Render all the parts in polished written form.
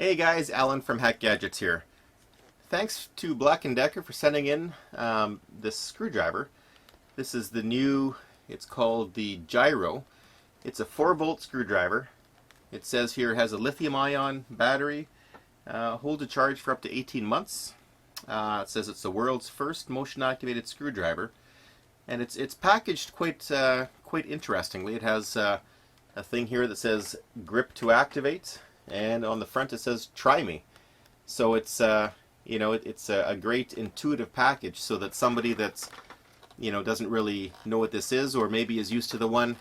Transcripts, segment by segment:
Hey guys, Alan from Hack Gadgets here. Thanks to Black & Decker for sending in this screwdriver. This is the new, it's called the Gyro. It's a 4-volt screwdriver. It says here it has a lithium-ion battery, holds a charge for up to 18 months. It says it's the world's first motion-activated screwdriver. And it's packaged quite interestingly. It has a thing here that says grip to activate. And on the front it says "Try me," so it's it's a great intuitive package, so that somebody that's doesn't really know what this is, or maybe is used to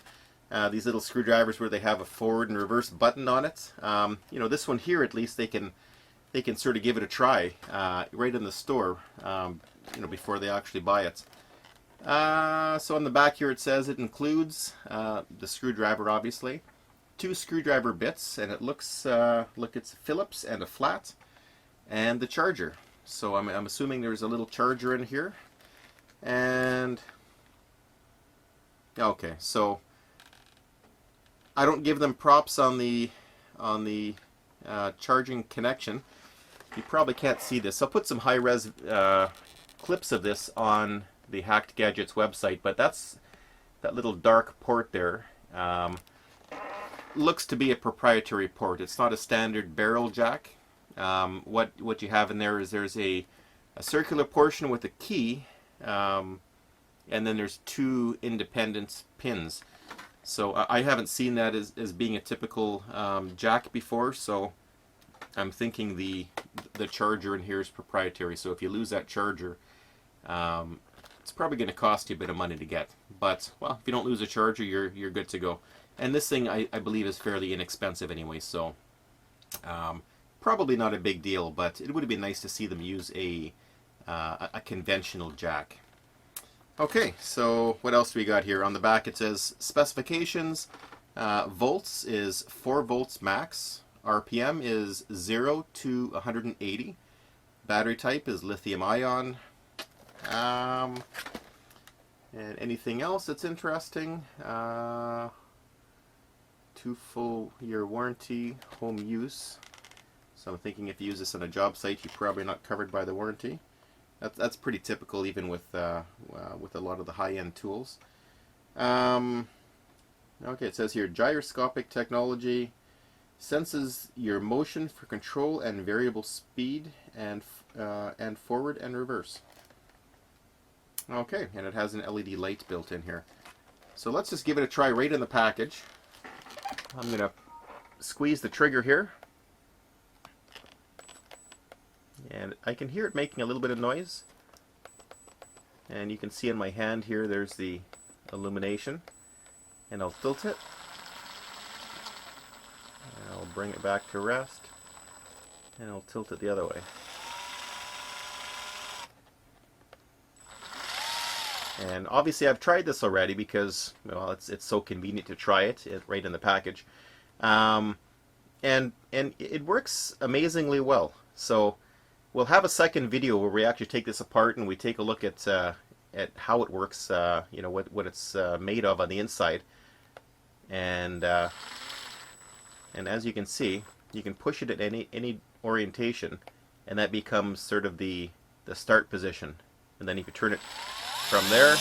these little screwdrivers where they have a forward and reverse button on it. This one here, at least they can sort of give it a try right in the store, before they actually buy it. So on the back here it says it includes the screwdriver, obviously. 2 screwdriver bits, and it looks look, it's Phillips and a flat, and the charger. So I'm assuming there's a little charger in here. And okay, so I don't give them props on the charging connection. You probably can't see this. I'll put some high-res clips of this on the Hacked Gadgets website, but that little dark port there. Looks to be a proprietary port. It's not a standard barrel jack. What you have in there is there's a circular portion with a key, and then there's 2 independent pins. So I haven't seen that as being a typical jack before, so I'm thinking the charger in here is proprietary. So if you lose that charger, it's probably going to cost you a bit of money to get. But, well, if you don't lose a charger, you're good to go. And this thing, I believe, is fairly inexpensive anyway, so probably not a big deal, but it would have been nice to see them use a conventional jack. Okay, so what else do we got here? On the back it says specifications. Volts is 4 volts max. RPM is 0 to 180. Battery type is lithium-ion. And anything else that's interesting? 2 full-year warranty, home use. So I'm thinking if you use this on a job site, you're probably not covered by the warranty. That's pretty typical, even with a lot of the high-end tools. Okay, it says here gyroscopic technology, senses your motion for control and variable speed, and forward and reverse. Okay, and it has an LED light built in here. So let's just give it a try right in the package. I'm going to squeeze the trigger here, and I can hear it making a little bit of noise, and you can see in my hand here there's the illumination, and I'll tilt it, and I'll bring it back to rest, and I'll tilt it the other way. And obviously I've tried this already because, well, it's so convenient to try it right in the package, and it works amazingly well. So we'll have a second video where we actually take this apart and we take a look at how it works, what it's made of on the inside, and as you can see, you can push it at any orientation, and that becomes sort of the start position, and then you can turn it from there.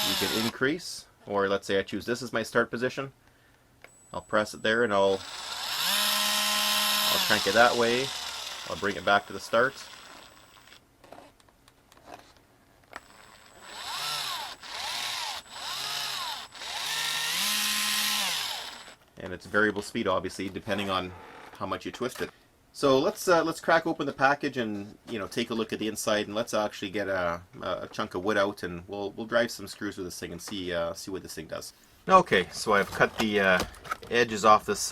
You can increase, or let's say I choose this as my start position. I'll press it there and I'll crank it that way. I'll bring it back to the start. And it's variable speed, obviously, depending on how much you twist it. So let's crack open the package and take a look at the inside, and let's actually get a chunk of wood out, and we'll drive some screws with this thing and see what this thing does. Okay, so I've cut the edges off this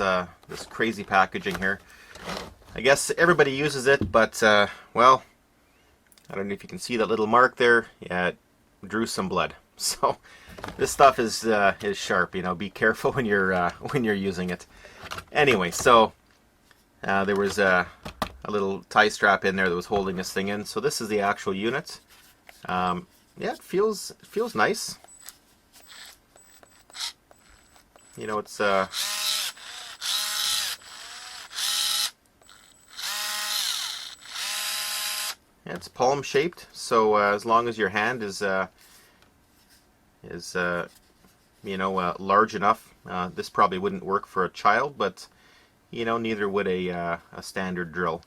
crazy packaging here. I guess everybody uses it, but well, I don't know if you can see that little mark there. Yeah, it drew some blood. So this stuff is sharp. Be careful when you're using it. Anyway, so. There was a little tie strap in there that was holding this thing in. So this is the actual unit. Yeah, it feels nice. It's It's palm shaped, so as long as your hand is large enough, this probably wouldn't work for a child, but neither would a standard drill.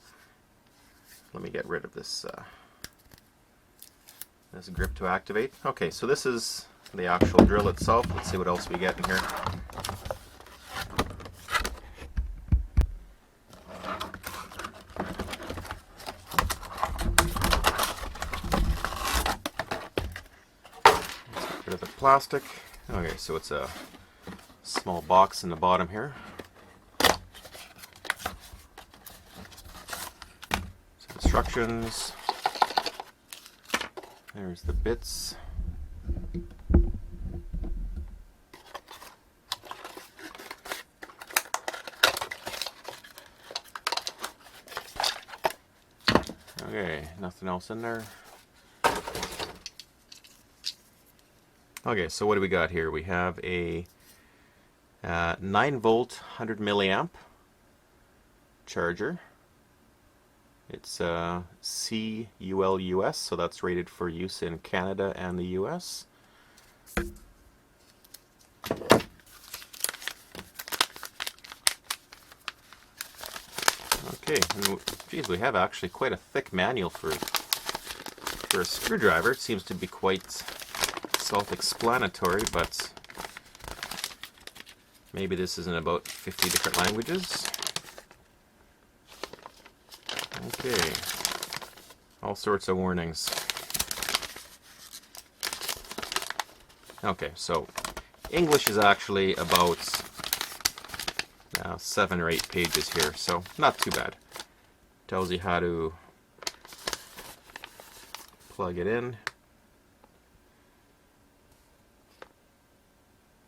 Let me get rid of this this grip to activate. Okay, so this is the actual drill itself. Let's see what else we get in here. Rid of the plastic. Okay, so it's a small box in the bottom here. Some instructions. There's the bits. Okay, nothing else in there. Okay, so what do we got here? We have a 9-volt, 100 milliamp charger. It's CUL-US, so that's rated for use in Canada and the US. Okay, and geez, we have actually quite a thick manual for a screwdriver. It seems to be quite self-explanatory, but maybe this is in about 50 different languages. Okay, all sorts of warnings. Okay, so English is actually about 7 or 8 pages here, so not too bad. Tells you how to plug it in.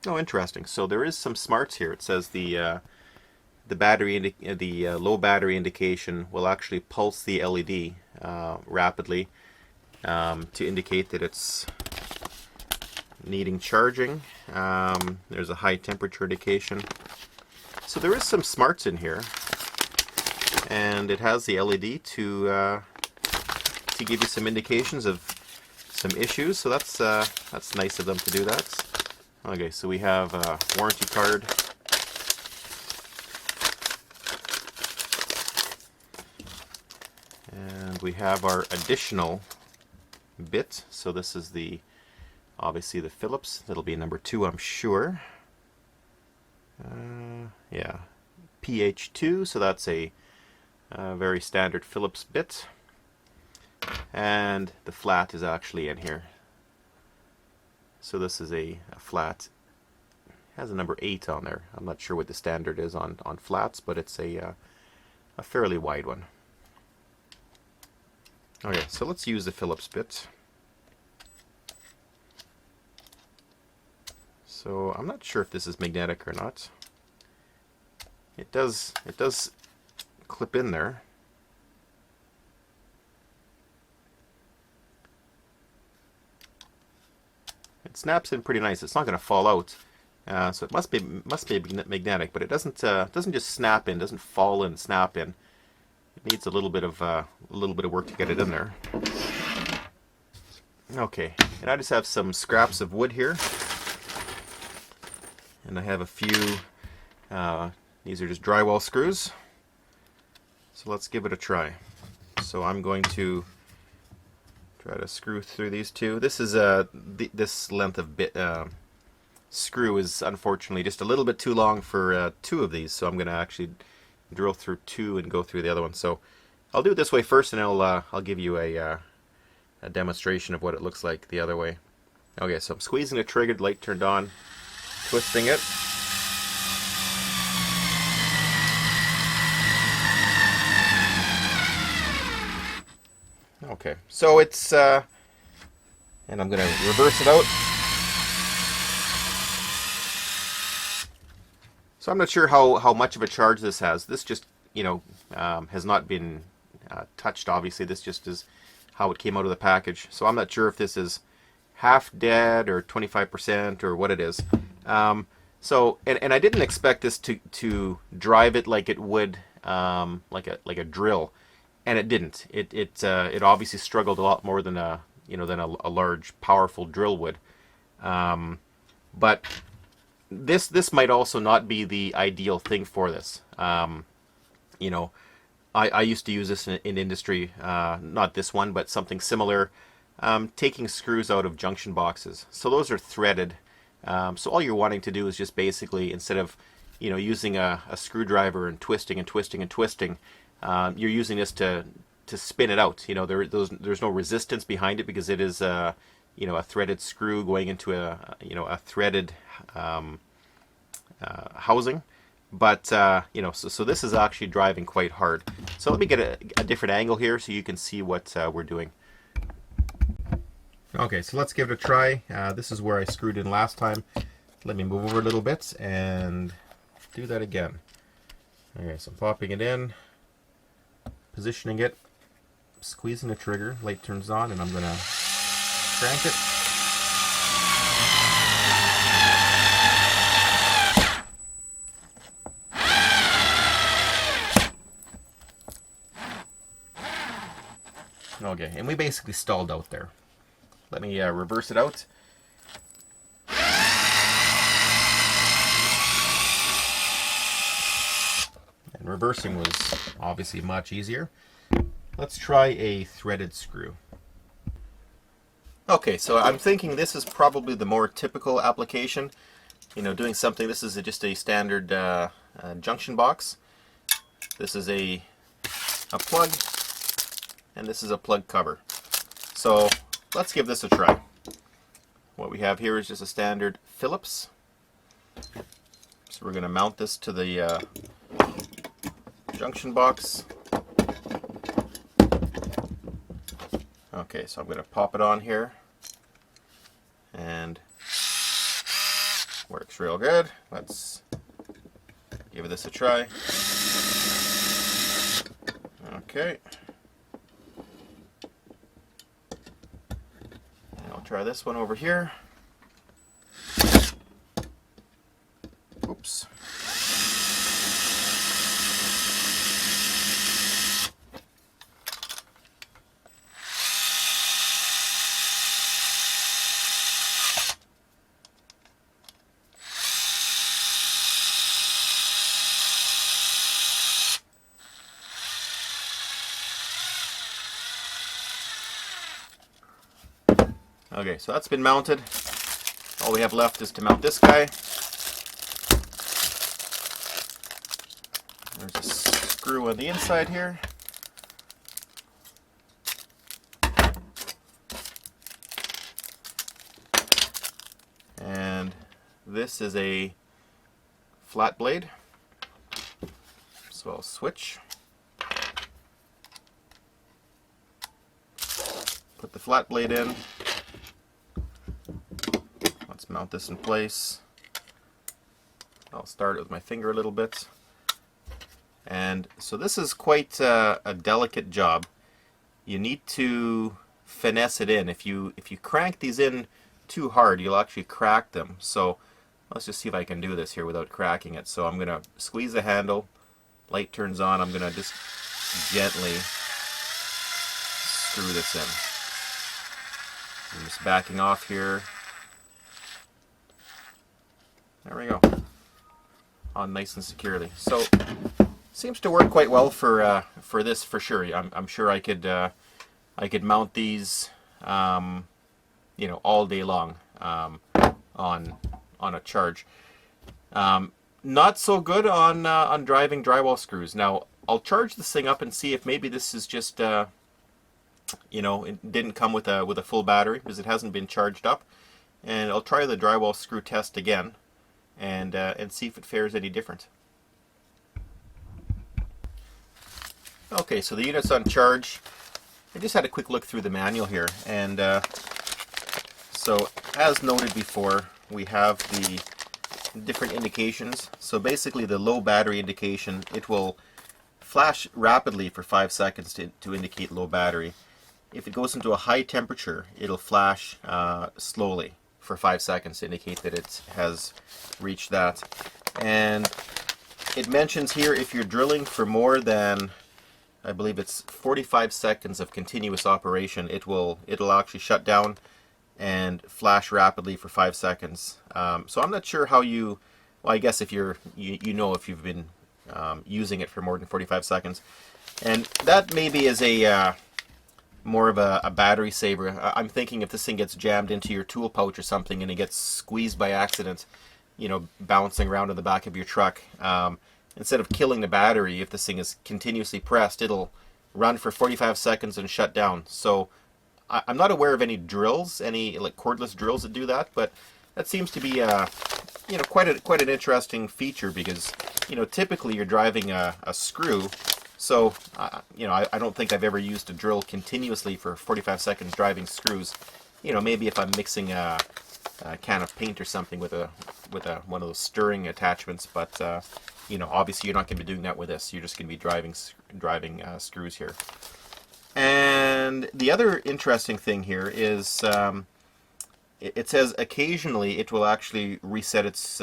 Oh, interesting. So there is some smarts here. It says the battery, the low battery indication will actually pulse the LED rapidly to indicate that it's needing charging. There's a high temperature indication. So there is some smarts in here, and it has the LED to give you some indications of some issues. So that's nice of them to do that. Okay, so we have a warranty card. And we have our additional bit. So this is obviously the Phillips. That'll be number 2, I'm sure. Yeah, PH2, so that's a very standard Phillips bit. And the flat is actually in here. So this is a flat. It has a number 8 on there. I'm not sure what the standard is on flats, but it's a fairly wide one. Okay, so let's use the Phillips bit. So I'm not sure if this is magnetic or not. It does clip in there. It snaps in pretty nice. It's not going to fall out, so it must be magnetic. But it doesn't just snap in. Doesn't fall in, snap in. It needs a little bit of work to get it in there. Okay, and I just have some scraps of wood here, and I have a few. These are just drywall screws. So let's give it a try. So I'm going to try to screw through these two. This is this length of screw is unfortunately just a little bit too long for 2 of these. So I'm going to actually drill through 2 and go through the other one. So I'll do it this way first, and I'll give you a demonstration of what it looks like the other way. Okay, so I'm squeezing the trigger, the light turned on, twisting it. Okay, so it's, and I'm going to reverse it out. So I'm not sure how much of a charge this has. This just, has not been touched, obviously. This just is how it came out of the package. So I'm not sure if this is half dead or 25% or what it is. So, and I didn't expect this to drive it like it would, like a drill. and it didn't. It obviously struggled a lot more than a a large powerful drill would. But this might also not be the ideal thing for this. You know, I used to use this in industry, not this one, but something similar, taking screws out of junction boxes. So those are threaded. So all you're wanting to do is just basically, instead of using a screwdriver and twisting and twisting and twisting, you're using this to spin it out. There's no resistance behind it because it is a threaded screw going into a threaded housing. But so this is actually driving quite hard. So let me get a different angle here so you can see what we're doing. Okay, so let's give it a try. This is where I screwed in last time. Let me move over a little bit and do that again. Okay, so I'm popping it in, positioning it, squeezing the trigger, light turns on, and I'm going to crank it. Okay, and we basically stalled out there. Let me reverse it out. And reversing was obviously much easier. Let's try a threaded screw. Okay, so I'm thinking this is probably the more typical application. Doing something, this is just a standard junction box. This is a plug, and this is a plug cover. So let's give this a try. What we have here is just a standard Phillips. So we're going to mount this to the junction box. Okay, so I'm going to pop it on here, and works real good. Let's give this a try. Okay. And I'll try this one over here. Oops. Okay, so that's been mounted. All we have left is to mount this guy. There's a screw on the inside here. And this is a flat blade. So I'll switch. Put the flat blade in. Let's mount this in place. I'll start it with my finger a little bit. And so this is quite a delicate job. You need to finesse it in. If you crank these in too hard, you'll actually crack them. So let's just see if I can do this here without cracking it. So I'm going to squeeze the handle. Light turns on. I'm going to just gently screw this in. I'm just backing off here. There we go. On nice and securely. So seems to work quite well for this for sure. I'm sure I could mount these all day long on a charge. Not so good on driving drywall screws. Now I'll charge this thing up and see if maybe this is just it didn't come with a full battery because it hasn't been charged up. And I'll try the drywall screw test again and see if it fares any different. Okay, so the unit's on charge. I just had a quick look through the manual here, and so as noted before, we have the different indications. So basically the low battery indication, it will flash rapidly for 5 seconds to indicate low battery. If it goes into a high temperature, it'll flash slowly for 5 seconds to indicate that it has reached that. And it mentions here if you're drilling for more than I believe it's 45 seconds of continuous operation, it'll actually shut down and flash rapidly for 5 seconds. So I'm not sure how you, well, I guess if you know if you've been using it for more than 45 seconds. And that maybe is a more of a battery saver. I'm thinking if this thing gets jammed into your tool pouch or something and it gets squeezed by accident, you know, bouncing around in the back of your truck, instead of killing the battery, if this thing is continuously pressed, it'll run for 45 seconds and shut down. So I'm not aware of any drills, any like cordless drills that do that, but that seems to be you know, quite an interesting feature, because you know, typically you're driving a screw. So, you know, I don't think I've ever used a drill continuously for 45 seconds driving screws. You know, maybe if I'm mixing a can of paint or something with one of those stirring attachments, but you know, obviously you're not going to be doing that with this. You're just going to be driving screws here. And the other interesting thing here is it says occasionally it will actually reset its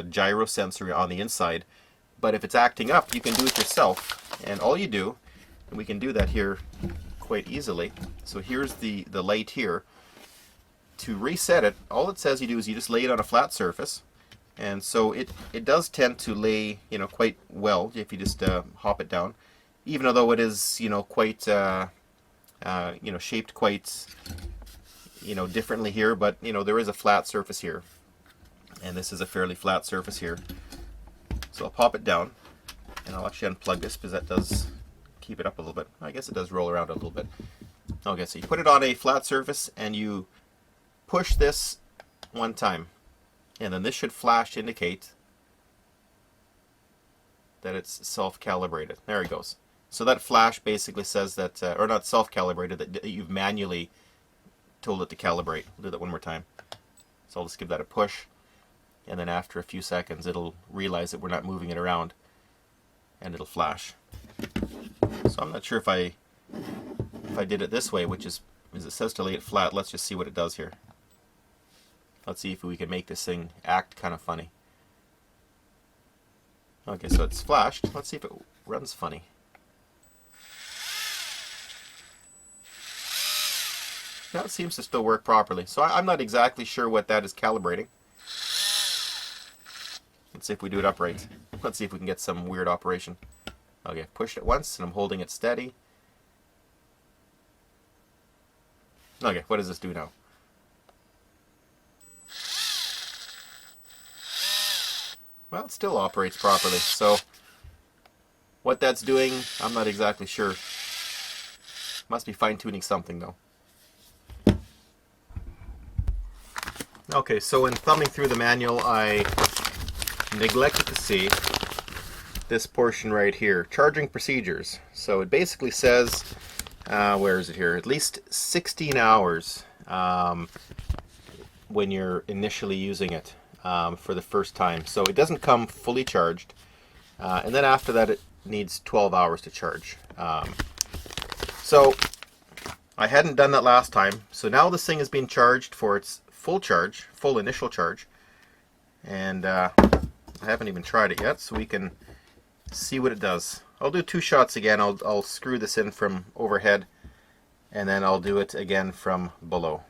gyro sensor on the inside. But if it's acting up, you can do it yourself. And all you do, and we can do that here quite easily. So here's the light here. To reset it, all it says you do is you just lay it on a flat surface. And so it does tend to lay, you know, quite well if you just hop it down. Even though it is, you know, quite, you know, shaped quite, you know, differently here. But, you know, there is a flat surface here. And this is a fairly flat surface here. So I'll pop it down, and I'll actually unplug this because that does keep it up a little bit. I guess it does roll around a little bit. Okay, so you put it on a flat surface and you push this one time, and then this should flash to indicate that it's self-calibrated. There it goes. So that flash basically says that, or not self-calibrated, that you've manually told it to calibrate. We'll do that one more time. So I'll just give that a push. And then after a few seconds it'll realize that we're not moving it around, and it'll flash. So I'm not sure if I did it this way, which is it says to lay it flat. Let's just see what it does here. Let's see if we can make this thing act kind of funny. Okay, so it's flashed. Let's see if it runs funny. Now it seems to still work properly. So I'm not exactly sure what that is calibrating. Let's see if we do it upright. Let's see if we can get some weird operation. Okay, pushed it once and I'm holding it steady. Okay, what does this do now? Well, it still operates properly. So what that's doing, I'm not exactly sure. Must be fine-tuning something though. Okay, so in thumbing through the manual, I neglected to see this portion right here, charging procedures. So it basically says, where is it here? At least 16 hours when you're initially using it for the first time. So it doesn't come fully charged, and then after that it needs 12 hours to charge. So I hadn't done that last time, so now this thing is being charged for its full charge, full initial charge, and I haven't even tried it yet, so we can see what it does. I'll do 2 shots again. I'll screw this in from overhead, and then I'll do it again from below.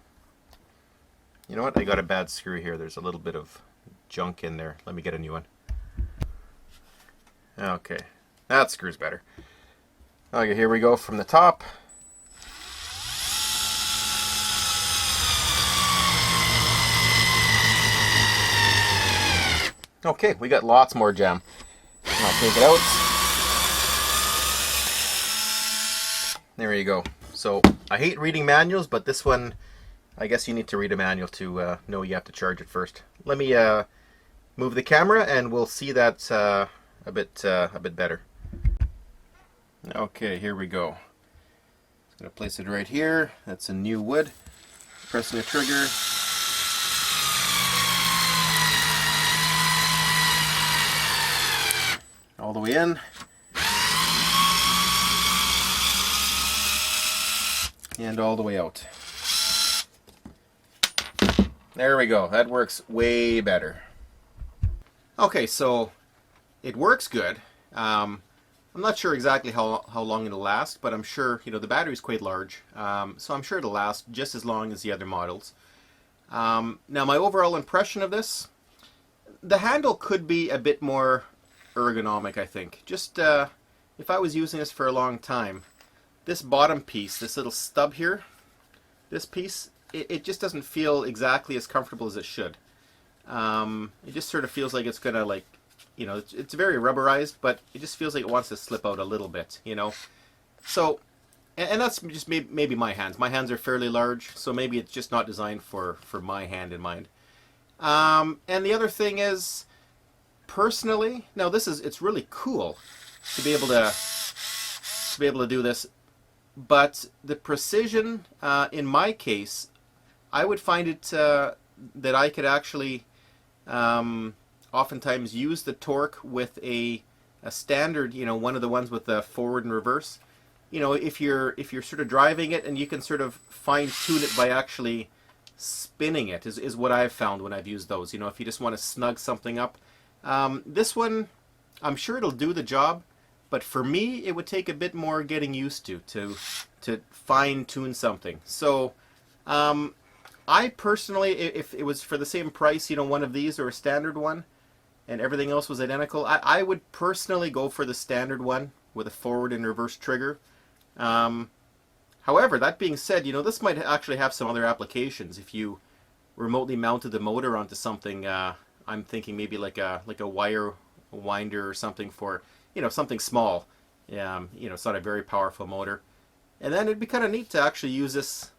You know what? I got a bad screw here. There's a little bit of junk in there. Let me get a new one. Okay, that screws better. Okay, here we go from the top. Okay, we got lots more jam. I'll take it out. There you go. So I hate reading manuals, but this one, I guess you need to read a manual to know you have to charge it first. Let me move the camera, and we'll see that a bit better. Okay, here we go. Just gonna place it right here. That's a new wood. Pressing the trigger. All the way in. And all the way out. There we go. That works way better. Okay, so it works good. I'm not sure exactly how long it'll last, but I'm sure, the battery's quite large, so I'm sure it'll last just as long as the other models. Now my overall impression of this, the handle could be a bit more ergonomic, I think. Just if I was using this for a long time, this bottom piece, this little stub here, this piece, it just doesn't feel exactly as comfortable as it should. It just sort of feels like it's gonna, like, it's very rubberized, but it just feels like it wants to slip out a little bit, So, and that's just maybe my hands. My hands are fairly large, so maybe it's just not designed for my hand in mind. And the other thing is, personally, now it's really cool to be able to do this, but the precision, in my case, I would find it that I could actually oftentimes use the torque with a standard, one of the ones with the forward and reverse. If you're sort of driving it, and you can sort of fine tune it by actually spinning it, is what I've found when I've used those. If you just want to snug something up. This one, I'm sure it'll do the job, but for me, it would take a bit more getting used to fine tune something. So, I personally, if it was for the same price, one of these or a standard one, and everything else was identical, I would personally go for the standard one with a forward and reverse trigger. However, that being said, this might actually have some other applications. If you remotely mounted the motor onto something, I'm thinking maybe like a wire winder or something for, something small. It's not a very powerful motor. And then it'd be kind of neat to actually use this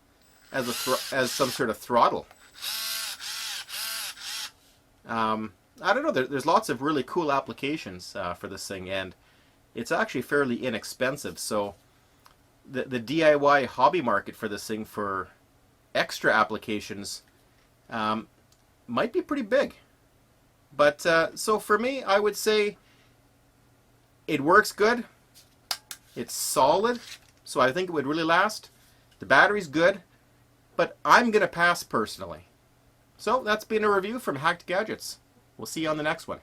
as some sort of throttle. I don't know. There's lots of really cool applications for this thing, and it's actually fairly inexpensive. So the DIY hobby market for this thing for extra applications might be pretty big. But so for me, I would say it works good. It's solid, so I think it would really last. The battery's good, but I'm going to pass personally. So that's been a review from Hacked Gadgets. We'll see you on the next one.